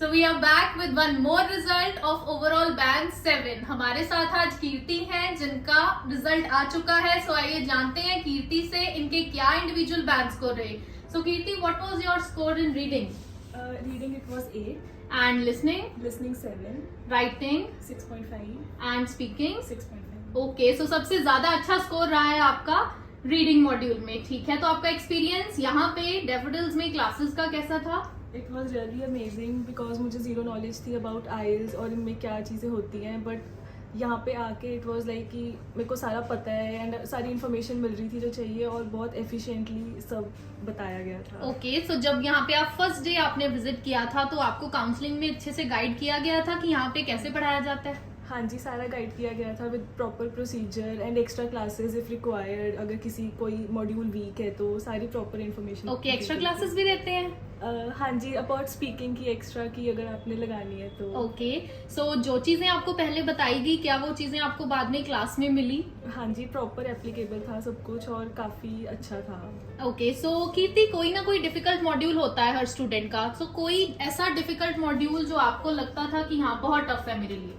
So we are back with one more result of overall band 7. हमारे साथ आज कीर्ति हैं जिनका रिजल्ट आ चुका है. So आइए जानते हैं कीर्ति से इनके क्या इंडिविजुअल बैंड स्कोर रहे. So Kirti, what was your score in reading? Reading it was 8. And listening? Listening 7. Writing? 6.5. And speaking? 6.5. Okay, so सबसे ज्यादा अच्छा स्कोर रहा है आपका रीडिंग मॉड्यूल में. ठीक है, तो आपका एक्सपीरियंस यहाँ पे डेफोडिल्स में क्लासेस का कैसा था? It was really amazing because मुझे ज़ीरो नॉलेज थी अबाउट आइल्स और इनमें क्या चीज़ें होती हैं, बट यहाँ पे आके इट वाज लाइक कि मेरे को सारा पता है एंड सारी इन्फॉर्मेशन मिल रही थी जो चाहिए और बहुत एफिशिएंटली सब बताया गया था. ओके, सो जब यहाँ पे आप फर्स्ट डे आपने विजिट किया था तो आपको काउंसलिंग में अच्छे से गाइड किया गया था कि यहाँ पे कैसे पढ़ाया जाता है? हाँ जी, सारा गाइड किया गया था with proper procedure and extra classes if required. अगर किसी कोई मॉड्यूल वीक है तो सारी proper information. Okay, extra classes भी रहते हैं? हाँ जी, अबाउट स्पीकिंग की एक्स्ट्रा की अगर आपने लगानी है तो. ओके, सो जो चीजें आपको पहले बताई गई, क्या वो चीजें आपको बाद में क्लास में मिली? हाँ जी, प्रॉपर एप्लीकेबल था सब कुछ और काफी अच्छा था. ओके, सो कीर्ति, कोई ना कोई डिफिकल्ट मॉड्यूल होता है हर स्टूडेंट का. सो कोई ऐसा डिफिकल्ट मॉड्यूल जो आपको लगता था कि हाँ बहुत टफ है मेरे लिए?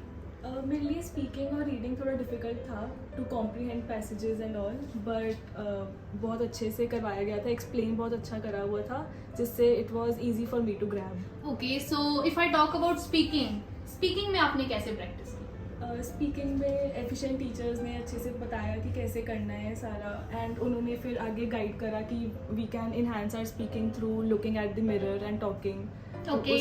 मेरे लिए स्पीकिंग और रीडिंग थोड़ा डिफिकल्ट था to comprehend passages and all, but बहुत अच्छे से करवाया गया था. एक्सप्लेन बहुत अच्छा करा हुआ था जिससे it was easy for me to grab. Okay, so if I talk about speaking में आपने कैसे प्रैक्टिस की? स्पीकिंग में एफिशिएंट टीचर्स ने अच्छे से बताया कि कैसे करना है सारा, एंड उन्होंने फिर आगे गाइड करा कि we can enhance our speaking through looking at the mirror and talking. Okay,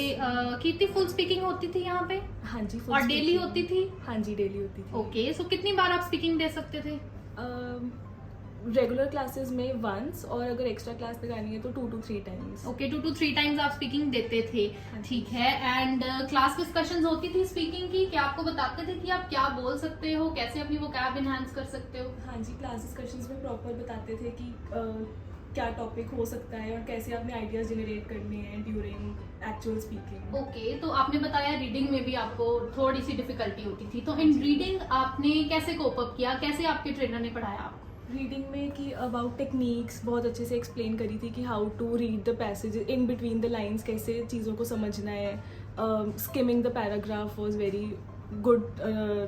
Kirti, full speaking होती थी यहाँ पे? हाँ जी, और डेली होती थी? हाँ जी, डेली होती थी. ओके, सो कितनी बार आप स्पीकिंग दे सकते थे? रेगुलर क्लासेस में वंस, और अगर एक्स्ट्रा क्लास लगानी है तो 2 to 3 times. Okay, 2 to 3 times आप स्पीकिंग देते थे. ठीक है, एंड क्लास डिस्कशंस होती थी स्पीकिंग की? क्या आपको बताते थे कि आप क्या बोल सकते हो, कैसे अपनी वोकैब एनहांस कर सकते हो? हाँ जी, क्लास डिस्कशंस में प्रॉपर बताते थे कि क्या टॉपिक हो सकता है और कैसे अपने आइडियाज जनरेट करने हैं ड्यूरिंग एक्चुअल स्पीकिंग. ओके, तो आपने बताया रीडिंग में भी आपको थोड़ी सी डिफिकल्टी होती थी, तो इन रीडिंग आपने कैसे कोप अप किया, कैसे आपके ट्रेनर ने पढ़ाया आपको? रीडिंग में कि अबाउट टेक्निक्स बहुत अच्छे से एक्सप्लेन करी थी कि how to read the passage in between the lines, कैसे चीज़ों को समझना है. Skimming the paragraph was very good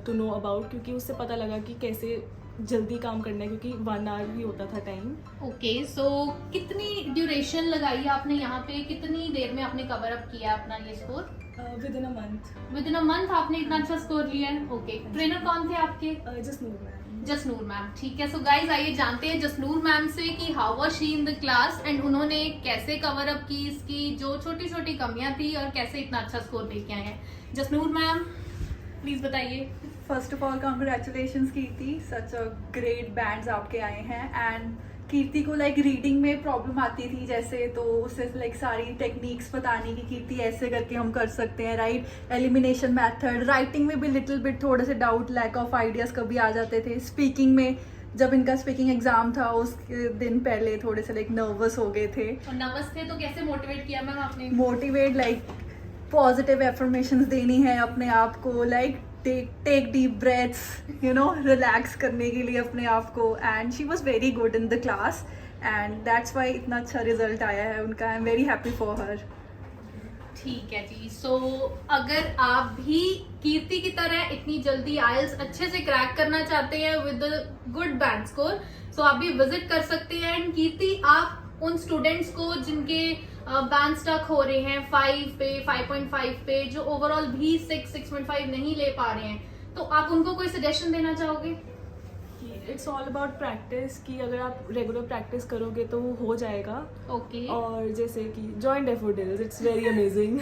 to know about, क्योंकि उससे पता लगा कि कैसे जल्दी काम करना है क्योंकि 1 hour ही होता था टाइम. ओके, सो कितनी ड्यूरेशन लगाई आपने यहाँ पे, कितनी देर में आपने कवर अप किया अपना ये score? With in a month. With in a month आपने इतना अच्छा स्कोर लिया है. ओके, ट्रेनर कौन थे आपके? जसनूर मैम. जसनूर मैम. ठीक है, सो गाइज आइए जानते हैं जसनूर मैम से कि how was she in the class and उन्होंने कैसे कवर अप की इसकी जो छोटी छोटी कमियां थी और कैसे इतना अच्छा स्कोर लेके आए हैं. जसनूर मैम, प्लीज बताइए. First of all congratulations Kirti, such a great bands आपके आए हैं. एंड कीर्ति को लाइक रीडिंग में प्रॉब्लम आती थी जैसे, तो उससे लाइक सारी टेक्निक्स बताने की कीर्ति ऐसे करके हम कर सकते हैं, राइट, एलिमिनेशन मेथड. राइटिंग में भी लिटिल बिट थोड़े से डाउट, लैक ऑफ आइडियाज कभी आ जाते थे. स्पीकिंग में जब इनका स्पीकिंग एग्जाम था उसके दिन पहले थोड़े से लाइक नर्वस हो गए थे. और नर्वस थे तो कैसे मोटिवेट किया मैम आपने? मोटिवेट लाइक पॉजिटिव एफर्मेशंस देनी है अपने आप को, like take deep breaths, you know, relax करने के लिए अपने आप को. And she was very good in the class and that's why इतना अच्छा रिजल्ट आया है उनका. I am very happy for her. ठीक है जी. सो अगर आप भी कीर्ति की तरह इतनी जल्दी आइल्स अच्छे से क्रैक करना चाहते हैं विद गुड बैंड स्कोर, सो आप भी विजिट कर सकते हैं. एंड कीर्ति, आप उन स्टूडेंट्स को जिनके बैंड स्टक हो रहे हैं 5 पे, 5.5 पे, जो ओवरऑल भी 6.5 नहीं ले पा रहे हैं, तो आप उनको कोई सजेशन देना चाहोगे? इट्स ऑल अबाउट प्रैक्टिस, कि अगर आप रेगुलर प्रैक्टिस करोगे तो वो हो जाएगा. ओके, और जैसे कि join Daffodils, it's very amazing.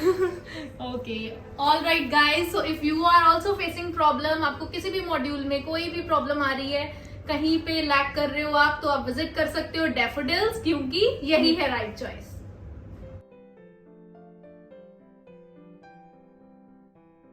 Okay, all right guys. So if you are also facing problem, आपको किसी भी मॉड्यूल में कोई भी प्रॉब्लम आ रही है, कहीं पे लैक कर रहे हो आप, तो आप विजिट कर सकते हो डैफोडिल्स, क्योंकि यही है राइट चॉइस.